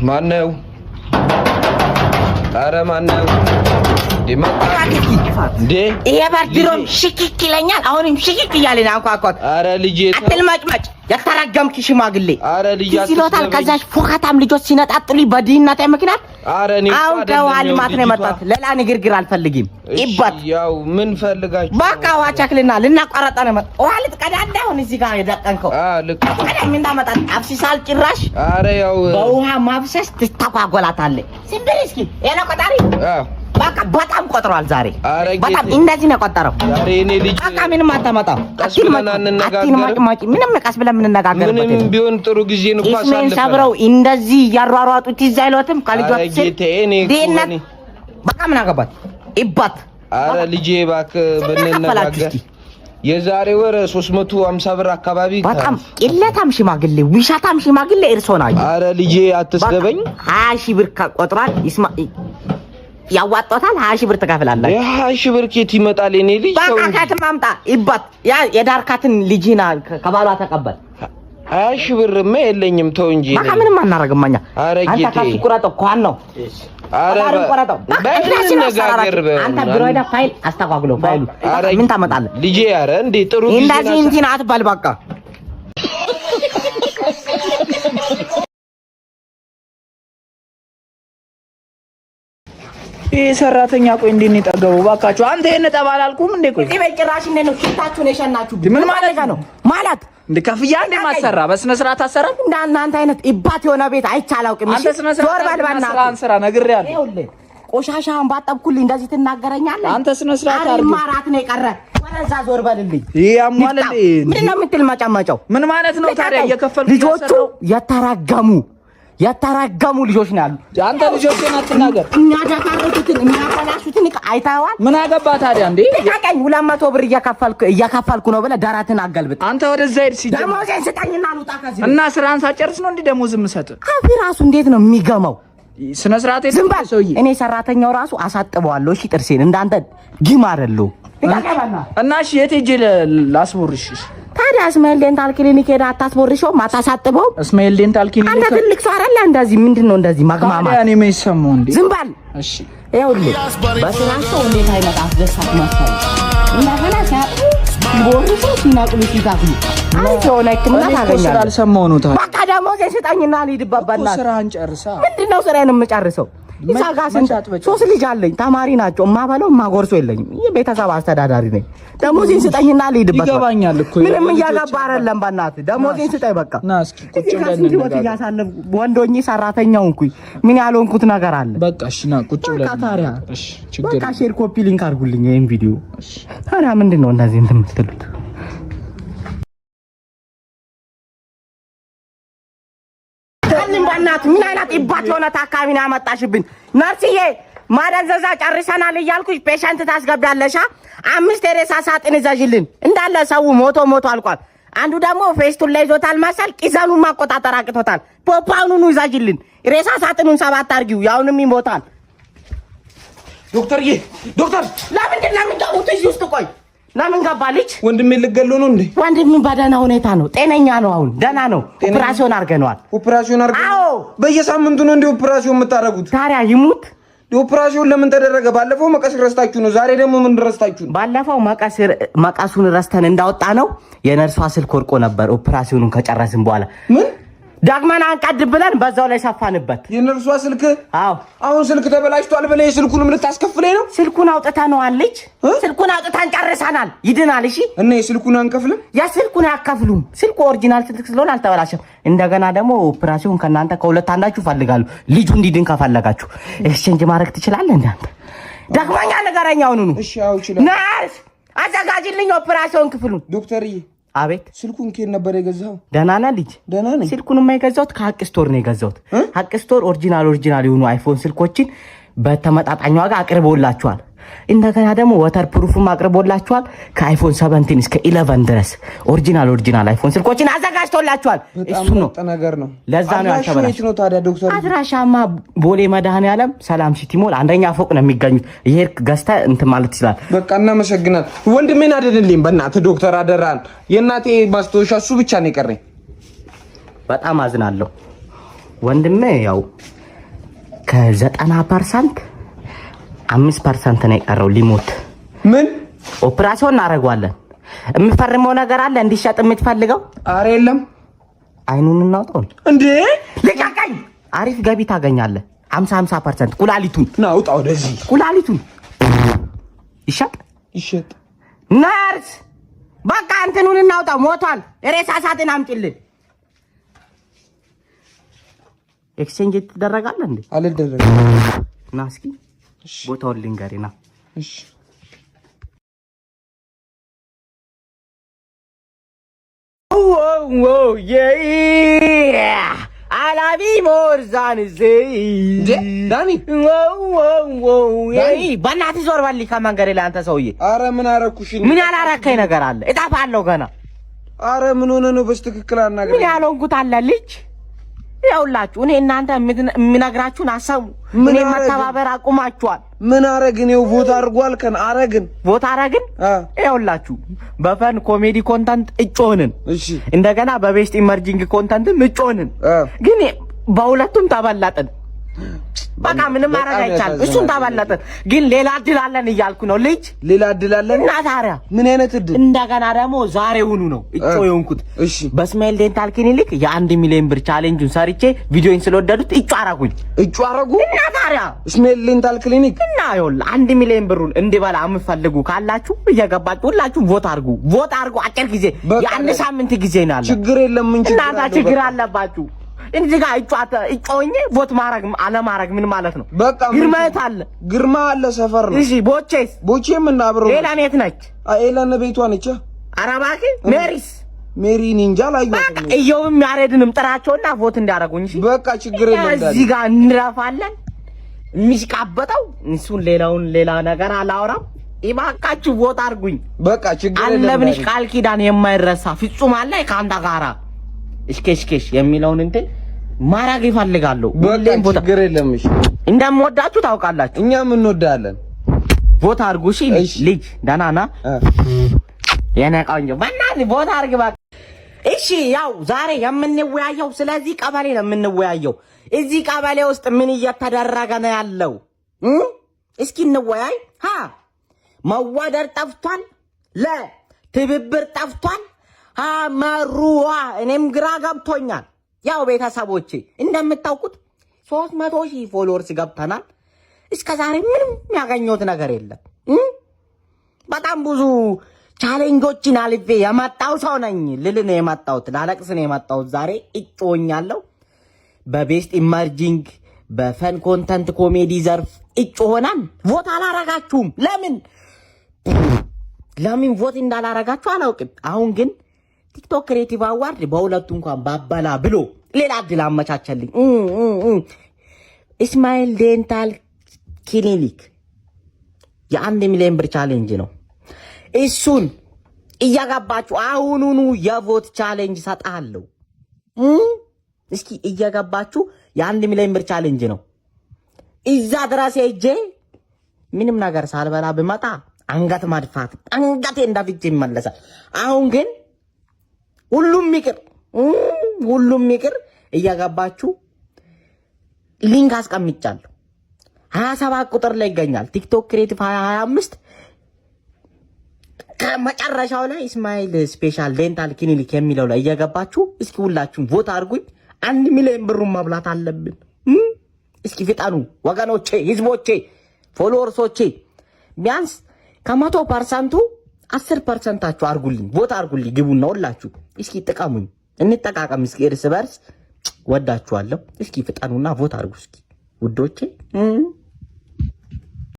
ማነው? ኧረ ማነው? እንዴ የባርድሮም ሽኪክ ይለኛል። አሁንም ሽኪክ እያለኝ አንኳኳት። ኧረ ልጄ አትልመጭመጭ የተረገምክ ሽማግሌ። ኧረ ልጅ ሲሎታል። ከዛሽ ፎካታም ልጆች ሲነጣጥሉኝ በድህነቴ ምክንያት ኧረ እኔ አሁን ከውሃ ልማት ነው የመጣሁት። ሌላ ንግግር አልፈልግም። ይባት ያው ምን ፈልጋችሁ? በቃ ዋቻክልና ልናቋረጣ ነው የመጣሁት። ውሃ ልትቀዳ እንዳሁን እዚህ ጋር የደቀንከው ልክ ምን እንዳመጣት አፍሲሳል ጭራሽ። ኧረ ያው በውሃ ማብሰስ ትተጓጎላታለህ። ሲምብሪ እስኪ የኔ ቆጣሪ በቃ በጣም ቆጥሯል ዛሬ። በጣም እንደዚህ ነው ቆጠረው። ዛሬ እኔ ልጅ በቃ ምንም አታመጣም። አትልማጭማጭ ምንም ቀስ ብለን የምንነጋገርበት ምንም ቢሆን ጥሩ ጊዜ ነው ፓስ አለ። ሰብረው እንደዚህ ያሯሯጡት ይዛይሎትም ከልጆች ዲነት በቃ ምን አገባት ይባት። ኧረ ልጄ እባክህ ብንነጋገር የዛሬ ወር 350 ብር አካባቢ በጣም ቅለታም ሽማግሌ ውሻታም ሽማግሌ እርሶ ናችሁ። ኧረ ልጄ አትስደበኝ። 20 ሺህ ብር ቆጥሯል። ይስማ ያዋጣታል። 20 ሺህ ብር ተካፍላለህ። 20 ሺህ ብር ኬት ይመጣል? እኔ ልጅ በቃ ከተማምጣ ይባት ያ የዳርካትን ልጅና ከባሏ ተቀበል። 20 ሺህ ብርማ የለኝም። ተው እንጂ በቃ ምንም አናረግማኛ። አንተ ካፊ ቁራጠው ኳን ነው። ኧረ ቁራጠው ነገር አንተ ብሮ ሄዳ ፋይል አስተካክሎ ፋይሉ ምን ታመጣለህ ልጄ? ኧረ እንዴ ጥሩ ጊዜ እንደዚህ እንትን አትባል በቃ። ይሄ ሰራተኛ ቆይ እንዴ ነው የጠገበው? ባካችሁ አንተ ይሄን ጠባል አልኩም እንዴ? ቆይ እዚህ በጭራሽ እንዴ ነው ሽታችሁን የሸናችሁ? ምን ማለት ነው? ማለት እንደ ከፍያ እንደ ማሰራ በስነ ስርዓት አሰራ እንዳንተ አይነት ኢባት የሆነ ቤት አይቻላውቅም። አንተ ስነ ስርዓት ስራ ነግሬያለሁ። ይኸውልህ ቆሻሻን ባጠብኩልኝ እንደዚህ ትናገረኛለህ? አንተ ስነ ስርዓት አርግ። ማራት ነው የቀረ ወረዛ ዞር በልልኝ። ይሄ አሟለልኝ ምን ነው የምትል ማጫማጫው? ምን ማለት ነው ታዲያ? እየከፈልኩ ልጆቹ የተራገሙ ልጆች ነው ያሉ። አንተ ልጆችን አትናገር። እኛ ዳካሮትን የሚያፈላሹትን አይታዋል። ምን አገባ ታዲያ እንዴ? ታቀኝ 200 ብር እያከፈልኩ ነው ብለህ ዳራትን አገልብጥ። አንተ ወደዛ ሄድ። ደሞዜን ስጠኝና ልውጣ ከዚህ እና ስራን ሳጨርስ ነው እንዴ ደሞዝ የምሰጥ? አፊ ራሱ እንዴት ነው የሚገመው? ስነ ስርዓት ዝም በል ሰውዬ። እኔ ሰራተኛው ራሱ አሳጥበዋለሁ። እሺ ጥርሴን እንዳንተ ጊም አይደለሁ። እና እሺ የት ሄጄ ላስቦርሽ? ታዲያ እስማኤል ዴንታል ክሊኒክ ሄዳ አታስቦርሽውም? አታሳጥበውም? እስማኤል ዴንታል ክሊኒክ አንተ ትልቅ ሰው አይደለ? እንደዚህ ምንድነው እንደዚህ ማግማማ? እኔ የማይሰማው እንዴ? ዝም በል እሺ። ይኸውልህ በስራቸው እንዴት አይነት አስደሳች መሰለኝ። እንደገና ሲያጥቡ ቦርሱ ሲናቅሉ ሲጋግሉ አንተ ሆነ ህክምና ታገኛለህ። ስላልሰማው ነው ታዲያ። በቃ ደሞዜን ስጠኝና ልሂድበት በእናትህ። ስራህን ጨርሳ። ምንድነው ስራዬን የምጨርሰው? ይሳጋስን 3 ልጅ አለኝ። ተማሪ ናቸው። ማበለው ማጎርሶ የለኝም። የቤተሰብ አስተዳዳሪ ነኝ። ደሞዜን ስጠኝና ልሂድበት። ይገባኛል እኮ ምንም እያገባ አይደለም። በእናትህ ደሞዜን ስጠኝ በቃ። ና እስኪ ቁጭ ብለን እንነጋገር። ወንዶኝ ሰራተኛው እንኩኝ ምን ያልሆንኩት ነገር አለ? በቃ እሺ ና ቁጭ ብለን። እሺ ችግር በቃ ሼር ኮፒ ሊንክ አድርጉልኝ ይሄን ቪዲዮ። እሺ ታዲያ ምንድነው እንደዚህ እንትን የምትሉት? እናት ምን አይነት ኢባት የሆነ ታካሚ ነው ያመጣሽብን? ነርስዬ ማደንዘዛ ጨርሰናል እያልኩሽ ፔሸንት ታስገቢያለሽ። 5 የሬሳ ሳጥን ይዘሽልን እንዳለ ሰው ሞቶ አልቋል። አንዱ ደግሞ ፌስቱን ላይ ይዞታል መሰል ቂዘኑን ማቆጣጠር አቅቶታል። ፖፓኑን ይዘሽልን ሬሳ ሳጥኑን 7 አድርጊው ያውንም ይሞታል። ዶክተርዬ ዶክተር ለምንድን ነው የምትገቡት እዚህ ውስጥ? ቆይ ለምን ገባ ልጅ? ወንድሜ ልገለው ነው እንዴ? ወንድሜ በደህና ሁኔታ ነው፣ ጤነኛ ነው። አሁን ደህና ነው። ኦፕራሲዮን አድርገነዋል። ኦፕራሲዮን አድርገን? አዎ። በየሳምንቱ ነው እንዴ ኦፕራሲዮን የምታደርጉት? ታዲያ ይሙት። ኦፕራሲዮን ለምን ተደረገ? ባለፈው መቀስ ረስታችሁ ነው። ዛሬ ደግሞ ምን ረስታችሁ ነው? ባለፈው መቀሱን ረስተን እንዳወጣ ነው የነርሷ ስልክ ወርቆ ነበር። ኦፕራሲዮኑን ከጨረስን በኋላ ምን ዳግመና አንቀድ ብለን በዛው ላይ ሰፋንበት። የነርሷ ስልክ? አዎ። አሁን ስልክ ተበላሽቷል ብለህ የስልኩንም ልታስከፍለኝ ነው? ስልኩን አውጥተነዋል ልጅ። ስልኩን አውጥተን ጨርሰናል። ይድናል። እሺ እና የስልኩን አንከፍልም? የስልኩን አከፍሉም። ስልኩ ኦሪጂናል ስልክ ስለሆነ አልተበላሸም። እንደገና ደግሞ ኦፕራሲዮን ከናንተ ከሁለት አንዳችሁ ፈልጋሉ። ልጁ እንዲድን ከፈለጋችሁ ኤክስቼንጅ ማድረግ ትችላለህ። እንዳንተ ዳግመኛ ነገረኛው ነው። እሺ አው ይችላል። ናስ አዘጋጅልኝ ኦፕራሲዮን ክፍሉን። ዶክተርዬ አቤት። ስልኩን ከየት ነበር የገዛው? ደህና ነህ ልጅ? ደህና ነኝ። ስልኩንማ የገዛሁት ከሀቅ ስቶር ነው የገዛሁት። ሀቅ ስቶር ኦሪጂናል የሆኑ አይፎን ስልኮችን በተመጣጣኝ ዋጋ አቅርቦላችኋል። እንደገና ደግሞ ወተር ፕሩፍም አቅርቦላችኋል። ከአይፎን 17 እስከ 11 ድረስ ኦሪጂናል አይፎን ስልኮችን አዘጋጅቶላችኋል። እሱ ነው ነገር ነው። ለዛ ነው ያተበላሽ ነው። ታዲያ ዶክተር አድራሻማ ቦሌ መድኃኔዓለም ሰላም ሲቲ ሞል አንደኛ ፎቅ ነው የሚገኙት። ይሄርክ ገዝተህ እንትን ማለት ይችላል። በቃ እናመሰግናለን። ወንድሜን አይደልልኝ በእናትህ ዶክተር አደራን። የእናቴ ማስታወሻ እሱ ብቻ ነው የቀረኝ። በጣም አዝናለሁ። ወንድሜ ያው ከ90% 5% ነው የቀረው ሊሞት። ምን ኦፕራሲዮን እናደርገዋለን። የምፈርመው ነገር አለ እንዲሸጥ የምትፈልገው? ኧረ የለም። አይኑን እናውጣው እንዴ? ልቀቀኝ። አሪፍ ገቢ ታገኛለህ። 50% ኩላሊቱን ናውጣ ወደዚህ። ኩላሊቱን ይሸጥ። ነርስ በቃ እንትኑን እናውጣው። ሞቷል። ሬሳ ሳጥን አምጪልን። ኤክስቼንጅ ትደረጋለህ እንዴ? አልደረግም። ና እስኪ ቦታውን ልንገርህ ና። እሺ አላቢ ሞርዛን ዳኒ በእናትህ ዞር በል ከመንገድ ላይ አንተ ሰውዬ። ኧረ ምን አደረኩሽ? ምን ያላረከኝ ነገር አለ? እጠፋለሁ ገና። ኧረ ምን ሆነ ነው? በስትክክል አናግረኝ። ምን ያልሆንኩት አለ ልጅ? ይኸውላችሁ እኔ እናንተ የምነግራችሁን አሰሙ። እኔ መተባበር አቁማችኋል። ምን አረግን? ይኸው ቮት አድርጓል። ቮት አረግን። ይኸውላችሁ በፈን ኮሜዲ ኮንተንት እጮህንን፣ እሺ እንደገና በቤስት ኢመርጂንግ ኮንተንትም እጮህንን፣ ግን በሁለቱም ተበላጥን። በቃ ምንም ማድረግ አይቻልም። እሱን ተበላጥን፣ ግን ሌላ እድል አለን እያልኩ ነው ልጅ። ሌላ እድል አለን እና ታዲያ ምን አይነት እድል? እንደገና ደግሞ ዛሬውኑ ነው እጮ የሆንኩት። እሺ በስማይል ዴንታል ክሊኒክ የ1 ሚሊዮን ብር ቻሌንጁን ሰርቼ ቪዲዮን ስለወደዱት እጮ አረጉኝ። እና ታዲያ ስማይል ዴንታል ክሊኒክ እና ይኸውልህ 1 ሚሊዮን ብሩን እንዲበላ የምትፈልጉ ካላችሁ እየገባችሁ ሁላችሁ ቮት አድርጉ። አጭር ጊዜ የአንድ ሳምንት ጊዜ ነው ያለው። ችግር የለም። ምን ችግር አለባችሁ? እንዚህ ጋር እጮኝ ቮት ማድረግ አለማድረግ ምን ማለት ነው? በቃ ግርማ አለ ሰፈር ነው። እሺ ቦቼም እና አብሮ ኤላን የት ነች? ኤላን ቤቷ ነች። ኧረ እባክህ ሜሪ ኒንጃ ላዩት ነው። እየውም ያሬድንም ጥራቸውና ቮት እንዲያደርጉኝ። እሺ በቃ ችግር የለም። እዚህ ጋር እንረፋለን። የሚስቃበጠው እሱን ሌላ ነገር አላወራም። ይባካችሁ ቮት አድርጉኝ። በቃ ችግር የለም። አለብንሽ ቃል ኪዳን የማይረሳ ፍጹም አለ ካንተ ጋራ እሽኬሽኬሽ የሚለውን እንትን ማራግ ይፈልጋለሁ። በቃ ችግር የለም። እሺ እንደምወዳችሁ ታውቃላችሁ። እኛም እንወዳለን። ቮት አድርጉ። እሺ ልጅ ደህና ና የኔ ቆንጆ በእናትህ ቮት አድርግ በቃ። እሺ ያው ዛሬ የምንወያየው ስለዚህ ቀበሌ ነው የምንወያየው። እዚህ ቀበሌ ውስጥ ምን እየተደረገ ነው ያለው? እስኪ እንወያይ። መዋደር ጠፍቷል፣ ለትብብር ጠፍቷል። መሩዋ እኔም ግራ ገብቶኛል። ያው ቤተሰቦቼ እንደምታውቁት 300,000 ፎሎወርስ ገብተናል። እስከ ዛሬ ምንም ያገኘሁት ነገር የለም። በጣም ብዙ ቻሌንጆችን አልፌ የመጣው ሰው ነኝ ልል ነው የመጣሁት። ላለቅስ ነው የመጣሁት። ዛሬ እጮኛለሁ። በቤስት ኢመርጂንግ በፈን ኮንተንት ኮሜዲ ዘርፍ እጮሆናል። ቮት አላረጋችሁም። ለምን ቮት እንዳላረጋችሁ አላውቅም። አሁን ግን ቲክቶክ ክሬቲቭ አዋርድ በሁለቱ እንኳን ባባላ ብሎ ሌላ እድል አመቻቸልኝ። ስማይል ዴንታል ክሊኒክ የ1 ሚሊዮን ብር ቻሌንጅ ነው። እሱን እየገባችሁ አሁኑኑ የቮት ቻሌንጅ ሰጣለሁ። እስኪ እየገባችሁ የ1 ሚሊዮን ብር ቻሌንጅ ነው። እዛ ድረስ ሄጄ ምንም ነገር ሳልበላ ብመጣ አንገት ማድፋት አንገቴ እንዳፍጄ ይመለሳል። አሁን ግን ሁሉም ይቅር እየገባችሁ ሊንክ አስቀምጫለሁ። 27 ቁጥር ላይ ይገኛል። ቲክቶክ ክሬቲቭ 2025 ከመጨረሻው ላይ ስማይል ስፔሻል ዴንታል ክሊኒክ የሚለው ላይ እየገባችሁ እስኪ ሁላችሁም ቮት አድርጉኝ። 1 ሚሊዮን ብሩን መብላት አለብን። እስኪ ፍጠኑ ወገኖቼ፣ ህዝቦቼ፣ ፎሎወርሶቼ ቢያንስ ከ100% 10%ታችሁ አርጉልኝ፣ ቮት አርጉልኝ። ግቡና ሁላችሁ እስኪ ጥቀሙኝ፣ እንጠቃቀም እስኪ እርስ በርስ። ወዳችኋለሁ። እስኪ ፍጠኑና ቮት አርጉ እስኪ ውዶቼ።